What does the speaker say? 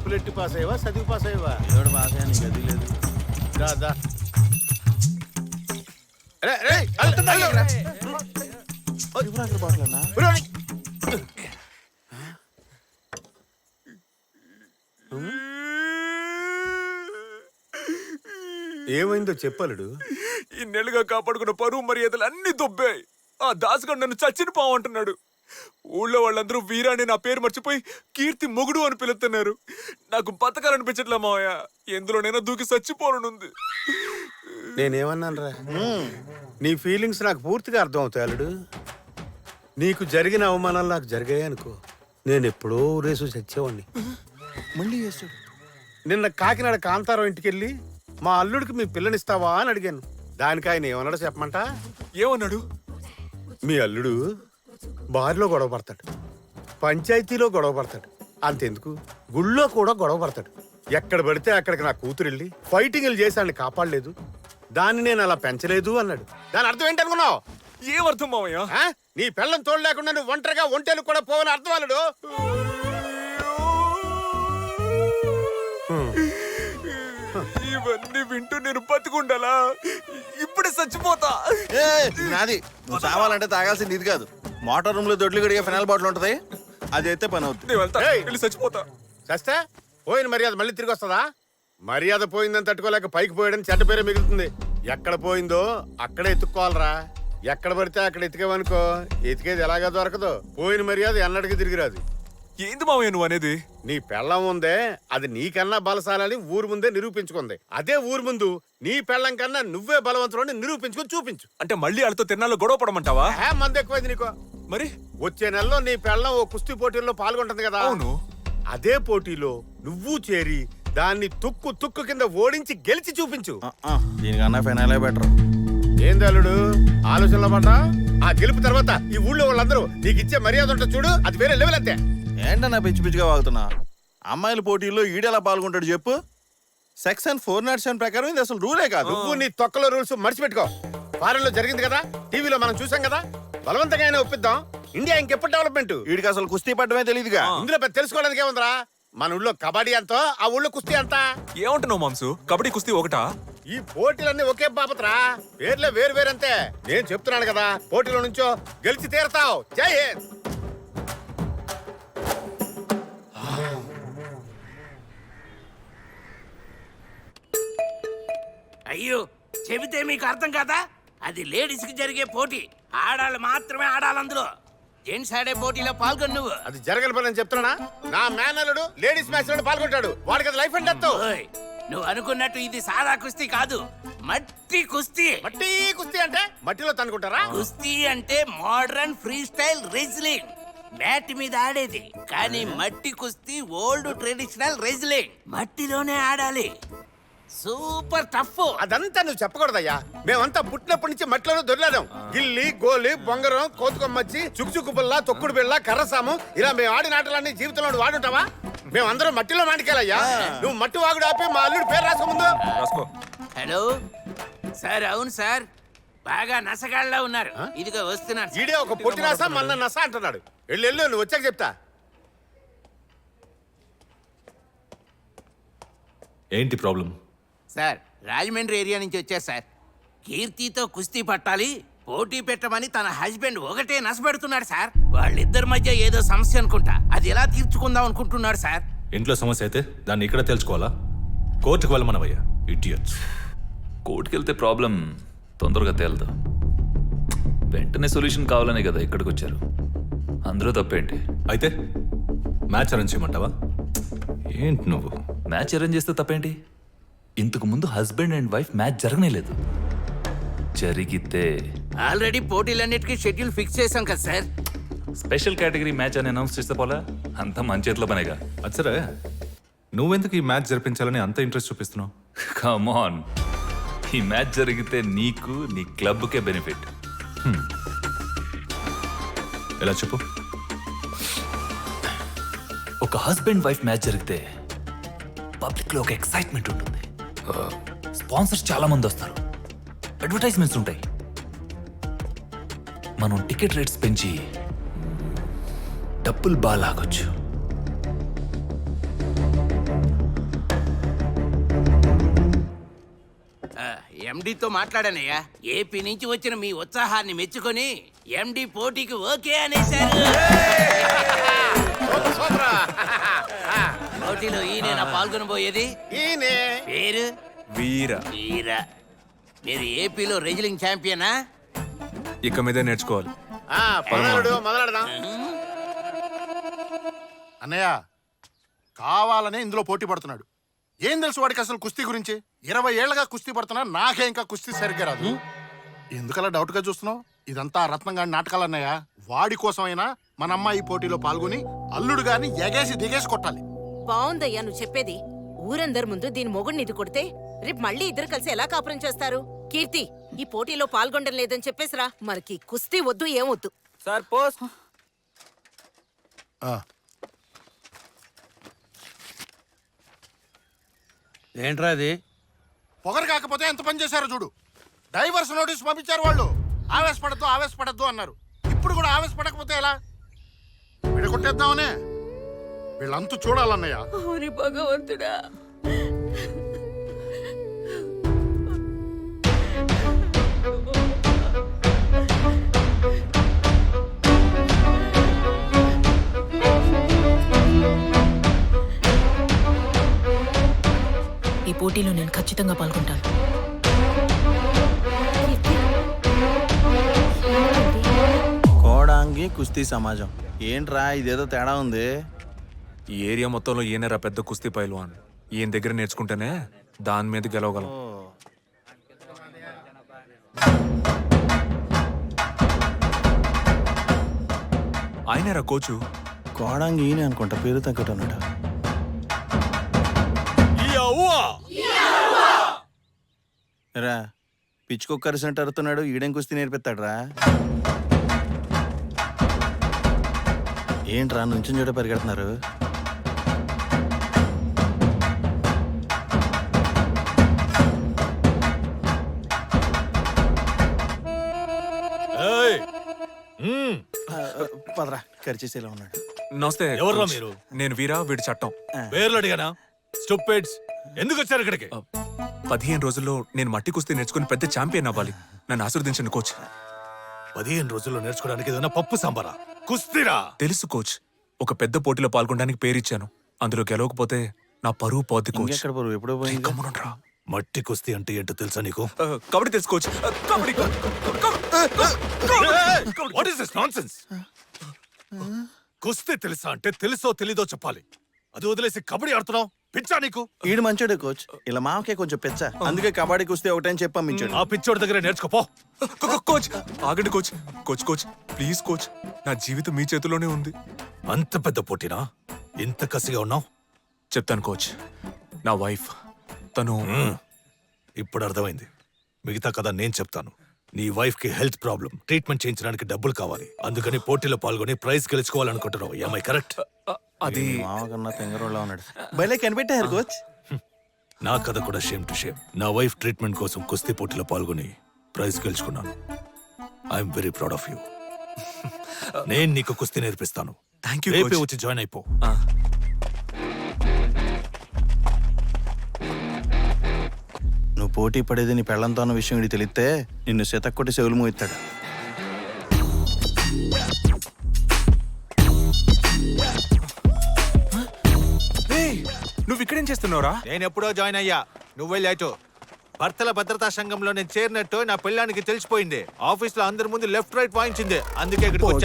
చెప్పులెట్టి pass అయ్యవా చదివి pass అయ్యవా? ఏడు pass అయ్యా, నీకు అది లేదు. దా రే, రే, అల్లు, అల్లు. యువరాజుల బాటలన్నా? ఉరోని. ఏమైందో చెప్పలుడు. ఇన్నేళ్ళుగా కాపాడుకున్న పరువు మర్యాదలు అన్ని దొబ్బాయి. ఆ దాసుగాడు నన్ను చచ్చిన పావంటున్నాడు. ఊళ్ళో వాళ్ళందరూ వీరాని నా పేరు మర్చిపోయి కీర్తి మొగుడు అని పిలుస్తున్నారు. నాకు బతకాలనిపించట్లే మావయ్య. ఎందులోనైనా దూకి చచ్చిపోనుంది. నేనేమన్నాను రా? నీ ఫీలింగ్స్ నాకు పూర్తిగా అర్థం అవుతాయి అల్లుడు. నీకు జరిగిన అవమానాలు నాకు జరిగాయి అనుకో, నేను ఎప్పుడో రేసు చచ్చేవాడిని. మళ్ళీ చేస్తాడు. నిన్న కాకినాడ కాంతారావు ఇంటికెళ్ళి మా అల్లుడికి మీ పిల్లనిస్తావా అని అడిగాను. దానికి ఆయన ఏమన్నాడో చెప్పమంట? ఏమన్నాడు? మీ అల్లుడు బారిలో గొడవ పడతాడు, పంచాయతీలో గొడవ పడతాడు, అంతెందుకు గుళ్ళో కూడా గొడవ పడతాడు. ఎక్కడ పడితే అక్కడికి నా కూతురు వెళ్ళి ఫైటింగ్లు చేశాన్ని కాపాడలేదు, దాన్ని నేను అలా పెంచలేదు అన్నాడు. దాని అర్థం ఏంటనుకున్నావు? ఏమర్థం మావయ్య? నీ పిల్లని తోడు లేకుండా నువ్వు ఒంటరిగా ఒంటేలు కూడా పోవని అర్థం అల్లుడు. ఇవన్నీ వింటూ నేను బతుకుండాలా? ఇప్పుడే చచ్చిపోతా. నాది నువ్వు చావాలంటే తాగాల్సింది ఇది కాదు. మోటార్ రూమ్ లో దొడ్లు గడిగే ఫినాల్ బాటిల్ ఉంటది, అది అయితే పని అవుతుంది. నేను వెళ్తా, ఏయ్. వెళ్ళి చచ్చిపోతా. చస్తే పోయిన మర్యాద మళ్ళీ తిరిగి వస్తుందా? మర్యాద పోయిందని తట్టుకోలేక పైకి పోయడం చెడ్డ పేరే మిగులుతుంది. ఎక్కడ పోయిందో అక్కడే ఎత్తుక్కోవాలరా. ఎక్కడ పడితే అక్కడ ఎతికేవనుకో, ఎతికేది ఎలాగా దొరకదు. పోయిన మర్యాద ఎన్నటికీ తిరిగిరాదు. ఏంది మావయ్య నువ్వు అనేది? నీ పెళ్ళం ఉందే, అది నీకన్నా బలశాలని ఊరు ముందే నిరూపించుకుంది. అదే ఊరు ముందు నీ పెళ్ళం కన్నా నువ్వే బలవంతులని నిరూపించుకుని చూపించు. అంటే మళ్ళీ వాళ్ళతో తిన్నాలో గొడవ పడమంటావా? మంది ఎక్కువైంది నీకో. మరి వచ్చే నెలలో నీ పెళ్ళం ఓ కుస్తీ పోటీల్లో పాల్గొంటుంది కదా. అవును. అదే పోటీలో నువ్వు చేరి దాన్ని తుక్కు తుక్కు కింద ఓడించి గెలిచి చూపించు. దీనికన్నా ఫినాలే బెటర్. ఏంది అల్లుడు ఆలోచనలో పడ్డా? ఆ గెలుపు తర్వాత ఈ ఊళ్ళో వాళ్ళందరూ నీకు ఇచ్చే మర్యాద ఉంటుంది చూడు, అది వేరే లెవెల్ అంతే. ఏంటన్నా పిచ్చి పిచ్చిగా వాగుతున్నా? అమ్మాయిల పోటీల్లో ఈడెలా పాల్గొంటాడు చెప్పు? సెక్షన్ 407 ప్రకారం ఇది అసలు రూలే కాదు. నువ్వు నీ తొక్కలో రూల్స్ మర్చిపెట్టుకో. ఫారెన్ లో జరిగింది కదా, టీవీలో మనం చూసాం కదా. బలవంతంగా అయినా ఒప్పిద్దాం. ఇండియా ఇంకెప్పుడు డెవలప్మెంట్? వీడికి అసలు కుస్తీ పడ్డమే తెలియదుగా. ఇందులో పెద్ద తెలుసుకోవడానికి ఏముందిరా? మన ఊళ్ళో కబడ్డీ ఎంతో, ఆ ఊళ్ళో కుస్తీ ఎంత? ఏమంటున్నావు మాంసు? కబడ్డీ కుస్తీ ఒకటా? ఈ పోటీలన్నీ ఒకే బాపత్రా, పేర్లే వేరు వేరంతే. నేను చెప్తున్నాను కదా, పోటీలో నుంచో గెలిచి తీరతావు. జై హింద్. అయ్యో, చెబితే మీకు అర్థం కాదా? అది లేడీస్ కి జరిగే పోటీ. ఆడాళ్ళు మాత్రమే ఆడాలి అందులో. జెంట్స్ ఆడే పోటీలో పాల్గొను నువ్వు. అది జరగని పని అని చెప్తున్నా. నా మేనల్లుడు లేడీస్ మ్యాచ్ లో పాల్గొంటాడు. వాడికి అది లైఫ్ అండ్ డెత్. ఓయ్, నువ్వు అనుకున్నట్టు ఇది సాదా కుస్తీ కాదు, మట్టి కుస్తీ. మట్టి కుస్తీ అంటే మట్టిలో తనుకుంటారా? కుస్తీ అంటే modern freestyle wrestling, mat మీద ఆడేది. కానీ మట్టి కుస్తీ ఓల్డ్ ట్రెడిషనల్ రెజ్లింగ్, మట్టిలోనే ఆడాలి. Super tough. అదంతా నువ్వు చెప్పకూడదయ్యా. మేమంతా పుట్టినప్పటి నుంచి మట్టిలోనే దొరిలాం. గిల్లి గోలి బొంగరం కోతుకొమ్మచ్చి చుక్చుక్కు బిళ్ళ తొక్కుడు బిళ్ళ కర్రసాము ఇలా మేము ఆడిన ఆటలన్నీ జీవితంలో వాడుంటావా? మేమందరం మట్టిలో మాటికెళ్ళయ్యా. నువ్వు మట్టి వాగుడు ఆపి మా అల్లుడి పేరు రాసుకో ముందు. రాసుకో. Hello sir. అవును సార్, బాగా నసగాళ్ళ ఉన్నారు. ఇదిగో వస్తున్నారు. ఈడే ఒక పొట్టి నస మన్న నస అంటున్నాడు. వెళ్ళు, నువ్వు వచ్చాక చెప్తా. ఏంటి ప్రాబ్లం? సార్, రాజమండ్రి ఏరియా నుంచి వచ్చారు సార్. కీర్తితో కుస్తీ పట్టాలి, పోటీ పెట్టమని తన హస్బెండ్ ఒకటే నసపెడుతున్నాడు సార్. వాళ్ళిద్దరి మధ్య ఏదో సమస్య అనుకుంటా. అది ఎలా తీర్చుకుందాం అనుకుంటున్నాడు సార్. ఇంట్లో సమస్య అయితే దాన్ని ఇక్కడ తెలుసుకోవాలా? కోర్టుకు వెళ్ళమనవయ్యా, ఇడియట్స్. కోర్టుకి వెళ్తే ప్రాబ్లం తొందరగా తేలదు. వెంటనే సొల్యూషన్ కావాలనే కదా ఇక్కడికి వచ్చారు. అందరూ తప్పేంటి? అయితే మ్యాచ్ అరేంజ్ చేయమంటావా? ఏంటి నువ్వు? మ్యాచ్ అరేంజ్ చేస్తే తప్పేంటి? ఇంతకు ముందు హస్బెండ్ అండ్ వైఫ్ మ్యాచ్ జరగనేలేదు. జరిగితే ఆల్రెడీ పోటీలన్నిటికీ షెడ్యూల్ ఫిక్స్ చేశాం కదా సార్. స్పెషల్ కేటగిరీ మ్యాచ్ అని అనౌన్స్ చేస్తే పోలా? అంతా మన చేతిలో పనేగా. అచ్చరే, నువ్వెందుకు ఈ మ్యాచ్ జరిపించాలని అంత ఇంట్రెస్ట్ చూపిస్తున్నావు? కమ్ ఆన్, ఈ మ్యాచ్ జరిగితే నీకు నీ క్లబ్కే బెనిఫిట్. ఎలా చెప్పు? ఒక హస్బెండ్ వైఫ్ మ్యాచ్ జరిగితే పబ్లిక్ లో ఒక ఎక్సైట్మెంట్ ఉంటుంది. స్పాన్సర్స్ చాలా మంది వస్తారు, అడ్వర్టైజ్మెంట్స్ ఉంటాయి. మనం టికెట్ రేట్స్ పెంచి డబ్బులు బాగా లాగొచ్చు. ఎండితో మాట్లాడానయ్యా. ఏపీ నుంచి వచ్చిన మీ ఉత్సాహాన్ని మెచ్చుకొని ఎండి పోటీకి ఓకే అనేశారు. పోటీలో ఈయన పాల్గొనబోయేది. ఈయనే పేరు వీర వీర. మీరు ఏపీలో రెజ్లింగ్ ఛాంపియనా? ఇక మీదే నేర్చుకోవాలి. మొదలెడదాం. అన్నయ్య కావాలనే ఇందులో పోటీ పడుతున్నాడు. ఏం తెలుసు వాడికి అసలు కుస్తీ గురించి? 20 ఏళ్లగా కుస్తీ పడుతున్నా నాకే ఇంకా కుస్తీ సరిగ్గా రాదు. ఎందుకలా డౌట్ గా చూస్తున్నావు? ఇదంతా రత్నంగాడి నాటకాలు అన్నయ్య. వాడి కోసమైనా మన అమ్మాయి ఈ పోటీలో పాల్గొని అల్లుడు గాని ఎగేసి దిగేసి కొట్టాలి. బావుందయ్యా నువ్వు చెప్పేది. ఊరందరి ముందు దీని మొగుడిని ఇది కొడితే రేపు మళ్ళీ ఇద్దరు కలిసి ఎలా కాపురం చేస్తారు? కీర్తి, ఈ పోటీలో పాల్గొనడం లేదని చెప్పేసిరా. మనకి కుస్తీ వద్దు, ఏమొద్దు. Sir post. ఏంట్రా అది? పొగరు కాకపోతే ఎంత పని చేశారో చూడు. డైవర్స్ నోటీస్ పంపించారు వాళ్ళు. ఆవేశపడద్దు అన్నారు. ఇప్పుడు కూడా ఆవేశపడకపోతే ఎలా? విడగొట్టేద్దామనే. వీళ్ళంతూ చూడాలన్నయ్య. ఓరి భగవంతుడా. ఈ పోటీలో నేను ఖచ్చితంగా పాల్గొంటాను. కోడాంగి కుస్తీ సమాజం. ఏంట్రా ఇదేదో తేడా ఉంది? ఈ ఏరియా మొత్తంలో ఈయనరా పెద్ద కుస్తీ పైల్వాన్. ఈయన దగ్గర నేర్చుకుంటేనే దాని మీద గెలవగలం. ఆయనరా కోచు. కోడాంగి ఈయన అనుకుంటా, పేరు తగ్గట్టున్నాడు. రా పిచ్చుకొక్క అరిసినట్టు అరుతున్నాడు. ఈడేం కుస్తీ నేర్పిస్తాడు రా. ఏంట్రా నుంచుని చోట పరిగెడుతున్నారు? పదరా, ఖర్చేసేలా ఉన్నాడు. నమస్తే. ఎవర్రా కోచ్. మీరు? నేను వీరా, వీడి చట్టం. పేర్లు అడిగానా? స్టూపిడ్స్, ఎందుకు వచ్చారు ఇక్కడికి? 15 రోజుల్లో నేను మట్టి కుస్తీ నేర్చుకుని పెద్ద ఛాంపియన్ అవ్వాలి. నన్ను ఆశీర్వదించండి కోచ్. 15 రోజుల్లో నేర్చుకోవడానికి ఏదైనా పప్పు సాంబారా? కుస్తీరా? తెలుసు కోచ్. ఒక పెద్ద పోటీలో పాల్గొనడానికి పేరిచ్చాను. అందులో గెలవకపోతే నా పరువు పోద్ది కోచ్. ఇంకెక్కడ పరువు? ఎప్పుడో పోయింది. గమ్మునుండ్రా. మట్టి కుస్తీ అంటే ఏంటో తెలుసా నీకు? కబడ్డీ తెలుసు coach. Kabaddi. What is this nonsense? కుస్తీ తెలుసా అంటే తెలుసో తెలీదో చెప్పాలి. అది వదిలేసి కబడ్డీ ఆడుతున్నావు. పిచ్చా నీకు? ఈడు మంచోడే కోచ్. ఇలా మామకే కొంచెం పెచ్చ. అందుకే కబడ్డీ కుస్తీ ఒకటని చెప్పి పంపించాడు. ఆ పిచ్చోడి దగ్గర నేర్చుకోపో. కోచ్ ఆగండి coach. Coach coach please coach. నా జీవితం మీ చేతిలోనే ఉంది. అంత పెద్ద పోటీనా? ఇంత కసిగా ఉన్నావు? చెప్తాను కోచ్. నా వైఫ్ తను ఇప్పుడు అర్థమైంది. మిగతా కథ నేను చెప్తాను. నీ వైఫ్ కి హెల్త్ ప్రాబ్లం, ట్రీట్మెంట్ చేయించడానికి డబ్బులు కావాలి. అందుకని పోటీలో పాల్గొని ప్రైజ్ గెలుచుకోవాలనుకుంటున్నావు. ఏమై కరెక్ట్? అది మామకన్నా తెంగరోళ్ళ ఉన్నాడు. బయలే కనిపెట్టారు కోచ్. నా కథ కూడా షేమ్ టు షేమ్. నా వైఫ్ ట్రీట్మెంట్ కోసం కుస్తీ పోటీలో పాల్గొని ప్రైజ్ గెలుచుకున్నాను. I'm very proud of you. నేను నీకు కుస్తీ నేర్పిస్తాను. థ్యాంక్ యూ రేపే కోచ్. వచ్చి జాయిన్ అయిపో. నువ్వు పోటీ పడేది నీ పెళ్ళంతో అన్న విషయం ఇది తెలిస్తే నిన్ను శతక్కొట్టి చెవులు మోయిస్తాడు. నువ్వు ఇక్కడేం చేస్తున్నావురా? నేను ఎప్పుడో జాయిన్ అయ్యా, నువ్వు వెళ్ళాటు. భర్తల భద్రతా సంఘంలో నేను చేరినట్టు నా పెళ్ళానికి తెలిసిపోయింది. ఆఫీస్ లో అందరి ముందు లెఫ్ట్ రైట్ వాయించింది. అందుకే ఇక్కడికి వచ్చా.